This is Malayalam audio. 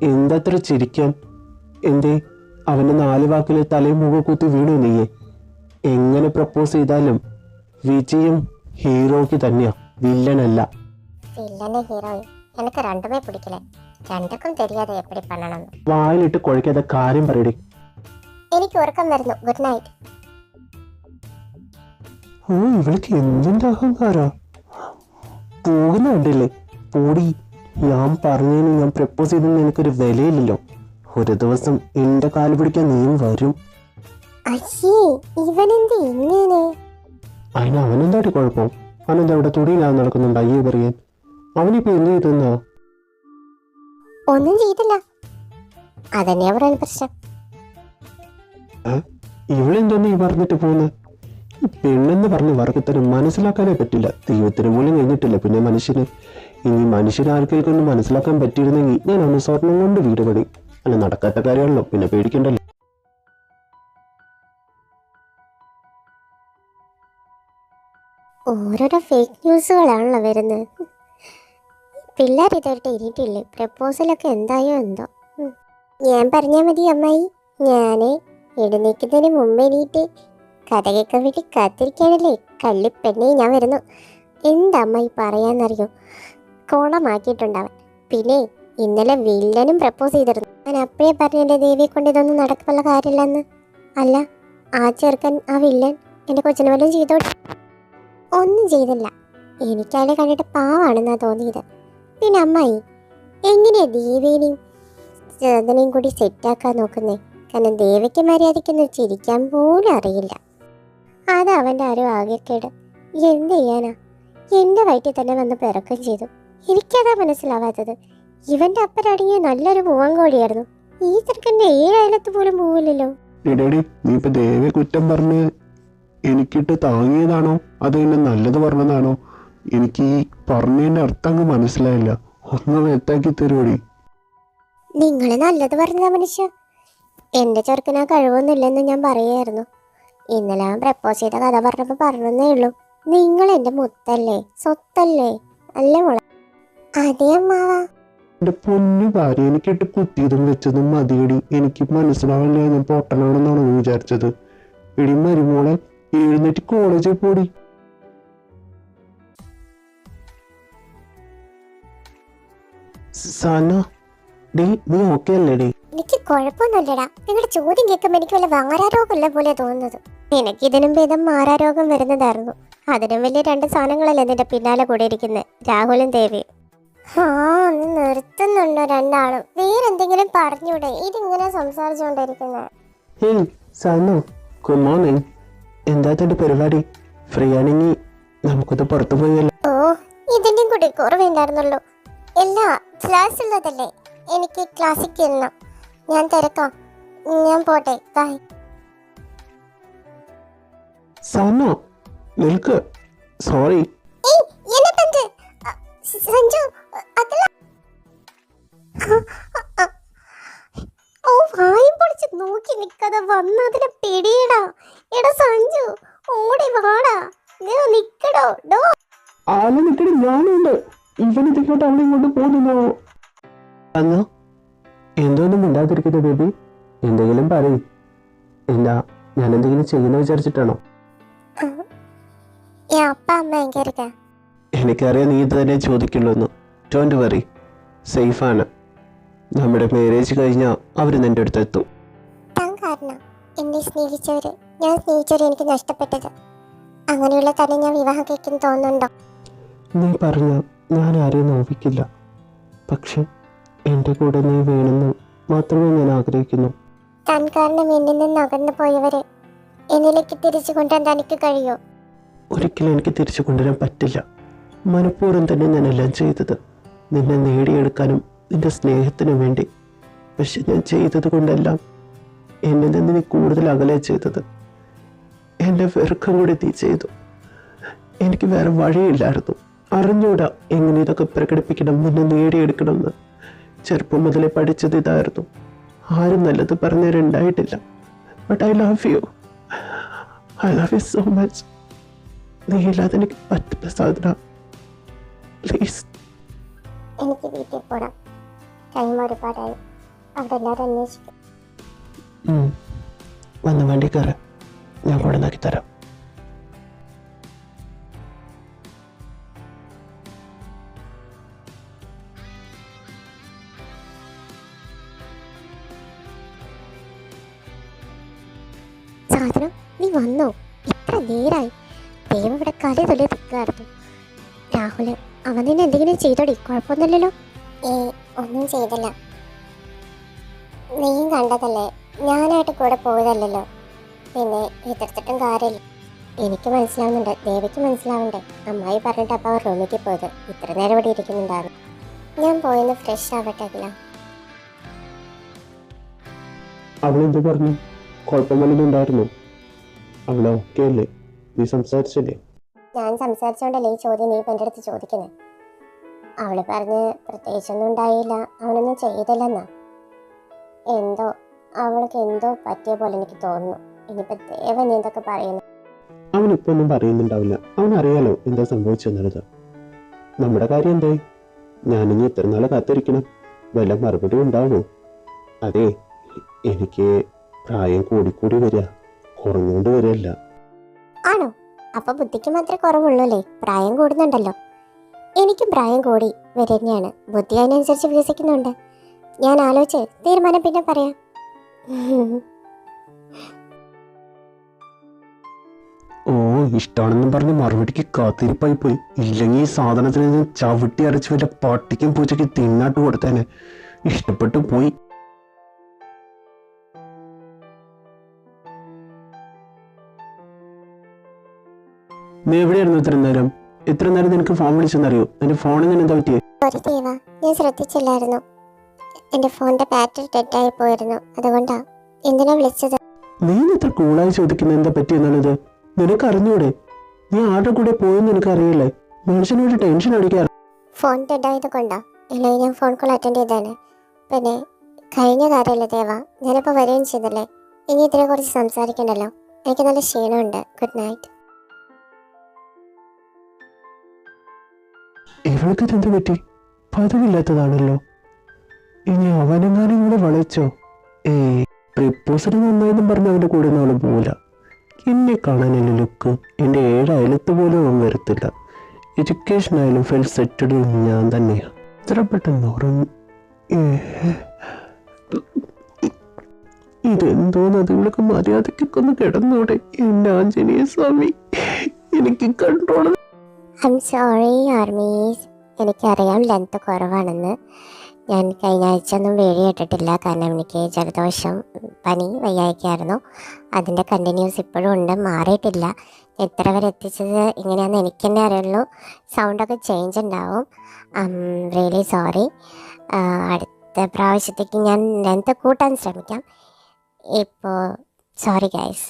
എന്തത്ര ചിരിക്കാൻ? എന്തേ അവൻ്റെ 4 വാക്കിൽ തലയും മുഖം കുത്തി വീണു നീയെ? എങ്ങനെ പ്രപ്പോസ് ചെയ്താലും വിജയം ഹീറോയ്ക്ക് തന്നെയാ, വില്ലനല്ല. எனக்கு ரெண்டுமே பிடிக்கல. രണ്ടുക്കും தெரியாத எப்படி பண்ணணும். വായിലിട്ട് കുഴക്കാതെ കാര്യം പറയടി. എനിക്ക് ഉറക്കം വരുന്നു. Good night. ഓ, ഇവൾക്ക് എന്തിന്റെ അഹങ്കാരാ? പോകുന്ന കണ്ടില്ലേ? പോടി. ഞാൻ പറഞ്ഞതിന് ഞാൻ പ്രപ്പോസ് ചെയ്തെന്ന് എനിക്കൊരു വിലയില്ലല്ലോ. ഒരു ദിവസം എന്റെ കാല് പിടിക്കാൻ നീയും വരും. അതിന് അവനെന്താടി കുഴപ്പം? അവനെന്താ ഇവിടെ തുടിയില്ലാതെ നടക്കുന്നുണ്ട് അയ്യോ പറയാൻ? അവനിപ്പോ എന്ത് ചെയ്തെന്നാ? ഒന്നും ചെയ്തില്ല. അതന്നെയാ പറയാൻ പ്രശ്നം. ഇവളെന്തോന്ന് ഈ പറഞ്ഞിട്ട് പോകുന്നത്? പെണ്ണെന്ന് പറഞ്ഞ് വർഗത്തിന് മനസ്സിലാക്കാനേ പറ്റില്ല. ദൈവത്തിന് പോലും കഴിഞ്ഞിട്ടില്ല പിന്നെ മനുഷ്യന്. ഇനി മനുഷ്യരാർക്കൊന്നും മനസ്സിലാക്കാൻ പറ്റിയിരുന്നെങ്കിൽ ഞാൻ ഒന്ന് സ്വർണം കൊണ്ട് വീട് പണി. അല്ല, നടക്കാത്ത കാര്യമാണല്ലോ, പിന്നെ പേടിക്കണ്ടല്ലോ. ഓരോരോ ഫേക്ക് ന്യൂസുകളാണല്ലോ വരുന്നത്. പിള്ളേർ ഇതായിട്ട് ഇരിട്ടില്ലേ? പ്രപ്പോസലൊക്കെ എന്തായോ എന്തോ. ഞാൻ പറഞ്ഞാൽ മതി അമ്മായി. ഞാൻ എഴുന്നേക്കുന്നതിന് മുമ്പ് എണീറ്റ് കഥകൊക്കെ വീട്ടിൽ കാത്തിരിക്കാനല്ലേ കള്ളിപ്പെണ്ണേ ഞാൻ വരുന്നു. എന്താ അമ്മായി പറയാന്നറിയോ? കോളമാക്കിയിട്ടുണ്ടാവൻ. പിന്നെ ഇന്നലെ വില്ലനും പ്രപ്പോസ് ചെയ്തിരുന്നു. ഞാൻ അപ്പോഴേ പറഞ്ഞെൻ്റെ ദേവിയെ കൊണ്ട് ഇതൊന്നും നടക്കുള്ള കാര്യമില്ലെന്ന്. അല്ല, ആ ചെറുക്കൻ, ആ വില്ലൻ എൻ്റെ കൊച്ചിന് വല്ലതും ചെയ്തോട്ടെ? ഒന്നും ചെയ്തില്ല. എനിക്കയാളെ കണ്ടിട്ട് പാവാണെന്നാ തോന്നിയത്. പിന്നെ അമ്മായി എങ്ങനെയാ ദേവേനെയും ചേതനയും കൂടി സെറ്റാക്കാൻ നോക്കുന്നേ? കാരണം ദേവയ്ക്ക് മര്യാദയ്ക്കൊന്നും ചിരിക്കാൻ പോലും അറിയില്ല. അത് അവൻ്റെ ആരോ ആകെക്കേട്. എന്ത് ചെയ്യാനാ? എൻ്റെ വയറ്റിൽ തന്നെ വന്ന് പിറക്കം ചെയ്തു. എനിക്കതാ മനസ്സിലാവാത്തത്. ഇവൻ്റെ അപ്പനടങ്ങിയ നല്ലൊരു പൂവൻ കോഴിയായിരുന്നു. ഈ ചെറുക്കൻ്റെ 7 അയലത്ത് പോലും പോവില്ലല്ലോ. നീ ഇപ്പൊ ദേവയെ കുറ്റം പറഞ്ഞ് എനിക്കിട്ട് താങ്ങിയതാണോ അത് എന്നെ നല്ലത് പറഞ്ഞതാണോ? എനിക്ക് ഈ പറഞ്ഞതിന്റെ അർത്ഥം അങ്ങ് മനസ്സിലായില്ല. ഒന്ന് വ്യക്താക്കി തരുവടി. നിങ്ങൾ നല്ലത് പറഞ്ഞതാ മനുഷ്യ. എന്റെ ചെറുക്കനാ കഴിവൊന്നുമില്ലെന്ന് ഞാൻ പറയായിരുന്നു. ഇന്നലെ അവൻ പ്രപ്പോസ് ചെയ്ത കഥ പറഞ്ഞപ്പോ പറഞ്ഞേ ഉള്ളൂ. നിങ്ങൾ എന്റെ മുത്തല്ലേ, സ്വത്തല്ലേ? അല്ലേ മോളെ? അതെ അമ്മാവാ. എന്റെ പൊന്നു ഭാര്യ, എനിക്കിട്ട് കുത്തിയതും വെച്ചതും മതിയടി. എനിക്ക് മനസ്സിലാവില്ല ഞാൻ പൊട്ടനാണെന്നാണ് വിചാരിച്ചത്. എടി മരുമോളെ, എഴുന്നേറ്റ് കോളേജിൽ പോടി. നീ ഓക്കെ അല്ലേടി? എനിക്ക് കുഴപ്പമൊന്നുമില്ലടാ. നിങ്ങളുടെ ചോദ്യം കേൾക്കുമ്പോൾ എനിക്ക് വല്ല മാരാരോഗമല്ല പോലെ തോന്നുന്നത്. എനിക്ക് ഇതിനും ഭേദം മാരാരോഗം വരുന്നതായിരുന്നു. അതിനും വലിയ 2 സാധനങ്ങളല്ലേ നിന്റെ പിന്നാലെ കൂടെ ഇരിക്കുന്നത്, രാഹുലും ദേവിയും. ഒന്ന് നിർത്തുന്നുണ്ടോ രണ്ടാളും? വേറെന്തെങ്കിലും പറഞ്ഞൂടെ? ഇതിങ്ങനെ സംസാരിച്ചുകൊണ്ടിരിക്കുന്നത്. എന്താ തന്റെ പരിപാടി? ഫ്രീ ആണെങ്കിൽ നമുക്കൊന്ന് പുറത്തു പോയല്ലോ. ഓ, ഇതിന്റെയും കൂടി കുറവുണ്ടായിരുന്നുള്ളൂ. എല്ലാ ക്ലാസ് ഉള്ളതല്ലേ? എനിക്ക് ക്ലാസ്സിൽ ചെല്ലണം. ഞാൻ തിരക്കാം. ഞാൻ പോട്ടെ. ബൈ. നിൽക്ക്. സോറി. സഞ്ജു, ഓ, വായും പൊളിച്ച് നോക്കി നിൽക്കാതെ വന്നതിനെ പിടിയടാ. എടാ സഞ്ജു, ഓടി വാടാ. നിക്കടോ ഡോ. ആല നിക്കടി, ഞാനുണ്ട്. ഇവനിതിങ്ങോട്ട് അവളെ കൊണ്ട് പോകുന്നോ? എന്തോന്നും മിണ്ടാതിരിക്കുന്നത് ബേബി? എന്തെങ്കിലും പറയും. എന്താ, ഞാൻ എന്തെങ്കിലും ചെയ്യുന്ന വിചാരിച്ചിട്ടാണോ? എനിക്കറിയാം നീ ഇത് തന്നെ ചോദിക്കുള്ളൂ. ഡോണ്ട് വറി, സേഫാണ്. നമ്മുടെ മാരേജ് കഴിഞ്ഞാൽ അവർ നിന്റെ അടുത്ത് എത്തും. എന്നെ സ്നേഹിച്ചവര്, ഞാൻ സ്നേഹിച്ചവര് എനിക്ക് നഷ്ടപ്പെട്ടത്. അങ്ങനെയുള്ള തന്നെ ഞാൻ വിവാഹം കഴിക്കാൻ തോന്നുന്നുണ്ടോ? നീ പറഞ്ഞ ഞാൻ ആരെയും നോവിക്കില്ല. പക്ഷെ എൻ്റെ കൂടെ നീ വേണമെന്ന് മാത്രമേ ഞാൻ ആഗ്രഹിക്കുന്നു. താൻ കാരണം എന്നിൽ നിന്ന് അകന്നു പോയവരെ എന്നിലേക്ക് തിരിച്ചു കൊണ്ടുവരാൻ തനിക്ക് കഴിയോ? ഒരിക്കലും എനിക്ക് തിരിച്ചു കൊണ്ടുവരാൻ പറ്റില്ല. മനഃപൂർവ്വം തന്നെ ഞാനെല്ലാം ചെയ്തത് നിന്നെ നേടിയെടുക്കാനും നിന്റെ സ്നേഹത്തിനും വേണ്ടി. പക്ഷെ ഞാൻ ചെയ്തത് കൊണ്ടെല്ലാം എന്നെ നിന്ന് നീ കൂടുതൽ അകലെ ചെയ്തത്. എൻ്റെ വെറുക്കം കൂടി നീ ചെയ്തു. എനിക്ക് വേറെ വഴിയില്ലായിരുന്നു. അറിഞ്ഞൂടാ എങ്ങനെ ഇതൊക്കെ പ്രകടിപ്പിക്കണം, നിന്നെ നേടിയെടുക്കണം എന്ന്. ചെറുപ്പം മുതലേ പഠിച്ചത് ഇതായിരുന്നു. ആരും നല്ലത് പറഞ്ഞവരുണ്ടായിട്ടില്ല. But I love you. I love you so much. നീ ഇല്ലാതെ എനിക്ക് പറ്റില്ല സാധന. പ്ലീസ്. എനിക്ക് വീട്ടിൽ പോകണം. ടൈം ഒരുപാടായി. അവിടെ എല്ലാവരും അന്വേഷിക്കും. വന്ന് വണ്ടി കയറാം, ഞാൻ കൊണ്ടുവന്നാക്കി തരാം. സാധനം നീ വന്നോ? ഇത്ര നേരായി. ദൈവം ഇവിടെ കളി തൊല്ലി നിൽക്കുമായിരുന്നു. രാഹുല് അവൻ നിന്നെ എന്തെങ്കിലും ചെയ്തോടി? കുഴപ്പമൊന്നുമില്ലല്ലോ? ഒന്നും ചെയ്തില്ല. നീയും കണ്ടതല്ലേ, ഞാനായിട്ട് കൂടെ പോയതല്ലല്ലോ. പിന്നെ എതിർത്തിട്ടും കാര്യമില്ല. എനിക്ക് മനസ്സിലാവുന്നുണ്ട്, ദേവിക്ക് മനസ്സിലാവണ്ടേ. അമ്മായി പറഞ്ഞിട്ട് അപ്പം അവർ റൂമിലേക്ക് പോയത്. ഇത്ര നേരം ഇവിടെ ഇരിക്കുന്നുണ്ടായിരുന്നു. ഞാൻ പോയെന്ന് ഫ്രഷ് ആവട്ടെ. അഖില, അവളെന്ത് പറഞ്ഞു? കുഴപ്പം വല്ലതും ഉണ്ടായിരുന്നു? അവളെ ഓക്കെ അല്ലേ? നീ സംസാരിച്ചില്ലേ? ഞാൻ സംസാരിച്ചോണ്ടല്ലേ ഈ ചോദ്യം നീ ഇപ്പം എൻ്റെ അടുത്ത് ചോദിക്കുന്നത്? അവള് പറഞ്ഞ് പ്രത്യേകിച്ചൊന്നും ഉണ്ടായില്ല, അവനൊന്നും ചെയ്തില്ലെന്നാ. എന്തോ അവൾക്ക് എന്തോ പറ്റിയ പോലെ എനിക്ക് തോന്നുന്നു. ഇനിയിപ്പോൾ ദേവൻ നീ എന്തൊക്കെ പറയുന്നു? അവനിപ്പോ ഒന്നും പറയുന്നുണ്ടാവില്ല. അവനറിയാലോ എന്താ സംഭവിച്ചെന്നുള്ളത്. നമ്മുടെ കാര്യം എന്തായി? ഞാനിനി എത്ര നാളെ കാത്തിരിക്കണം? വല്ല മറുപടി ഉണ്ടാവണോ? അതെ, എനിക്ക് പ്രായം കൂടിക്കൂടി വരിക, കുറഞ്ഞുകൊണ്ട് വരികയല്ല. ആണോ? അപ്പൊ ബുദ്ധിക്ക് മാത്രമേ കുറവുള്ളൂ അല്ലേ? പ്രായം കൂടുന്നുണ്ടല്ലോ. എനിക്കും പ്രായം കൂടി വരികയാണ്. ബുദ്ധി അതിനനുസരിച്ച് വികസിക്കുന്നുണ്ട്. ഞാൻ ആലോചിച്ച് തീരുമാനം പിന്നെ പറയാം. ഓ, ഇഷ്ടമാണെന്നും പറഞ്ഞ് മറുപടിക്ക് കാത്തിരിപ്പായി പോയി. ഇല്ലെങ്കിൽ ഈ സാധനത്തിൽ നിന്ന് ചവിട്ടി അരച്ച് വല്ല പട്ടിക്കും പൂച്ചയ്ക്ക് തിന്നാട്ട് കൊടുത്തേനെ. ഇഷ്ടപ്പെട്ടു പോയി. നീ എവിടെയായിരുന്നു ഇത്ര നേരം നിനക്ക് ഫോൺ വിളിച്ചെന്നറിയോ? എന്റെ ഫോണിൽ നിന്ന് എന്താ പറ്റിയേ? ഒരു ദേവ, ഞാൻ ശ്രദ്ധിച്ചില്ലായിരുന്നു. എന്റെ ഫോണിന്റെ ബാറ്ററി ഡെഡായി പോയിരുന്നു, അതുകൊണ്ടാ. എന്തിനാ വിളിച്ചത്? നീ ഇത്ര കൂളായി ചോദിക്കുന്ന എന്താ പറ്റിയെന്നുള്ളത് നിനക്ക് അറിഞ്ഞൂടെ? നീ ആരുടെ കൂടെ പോയെന്ന് നിനക്ക് അറിയില്ലേ? മനുഷ്യനോട് ടെൻഷൻ അടിക്കാറ്. ഫോൺ ഡെഡായത് കൊണ്ടാ? ഇല്ലെങ്കിൽ ഞാൻ ഫോൺ കോൾ അറ്റൻഡ് ചെയ്തേനെ. പിന്നെ കഴിഞ്ഞ കാര്യമല്ലേ ദേവ, ഞാനിപ്പോൾ വരികയും ചെയ്തല്ലേ. ഇനി ഇതിനെ കുറിച്ച് സംസാരിക്കണ്ടല്ലോ. എനിക്ക് നല്ല ക്ഷീണമുണ്ട്. Good night. ഇവൾക്ക് ഇതെന്ത് പറ്റി? പതിവില്ലാത്തതാണല്ലോ. ഇനി അവനെങ്ങാനും കൂടെ വളച്ചോ? പ്രപ്പോസൽ നന്നായെന്നും പറഞ്ഞ് അവൻ്റെ കൂടെ ഒന്നും അവൾ പോവില്ല. എന്നെ കാണാനുള്ള ലുക്ക് എൻ്റെ 7 അയലത്ത് പോലും അവൻ വരത്തില്ല. എഡ്യൂക്കേഷൻ ആയാലും ഫെൽ സെറ്റഡ് ഞാൻ തന്നെയാണ്. ഇത്ര പെട്ടെന്ന് ഉറങ്ങി. ഇതെന്തോന്നത്? ഇവൾക്ക് മര്യാദക്കൊക്കെ ഒന്ന് കിടന്നൂടെ? എൻ്റെ ആഞ്ജനേയ സ്വാമി, എനിക്ക് control. I am sorry armies. എനിക്കറിയാം ലെങ്ത് കുറവാണെന്ന്. ഞാൻ കഴിഞ്ഞ ആഴ്ച ഒന്നും വീഡിയോ ഇട്ടിട്ടില്ല, കാരണം എനിക്ക് ജലദോഷം, പനി, വയ്യായ്ക്കായിരുന്നു. അതിൻ്റെ കണ്ടിന്യൂസ് ഇപ്പോഴും ഉണ്ട്, മാറിയിട്ടില്ല. എത്ര വരെ എത്തിച്ചത് ഇങ്ങനെയാണെന്ന് എനിക്ക് തന്നെ അറിയുള്ളൂ. സൗണ്ടൊക്കെ ചേഞ്ച് ഉണ്ടാവും. Really sorry. അടുത്ത പ്രാവശ്യത്തേക്ക് ഞാൻ ലെങ്ത് കൂട്ടാൻ ശ്രമിക്കാം. ഇപ്പോൾ സോറി ഗൈസ്.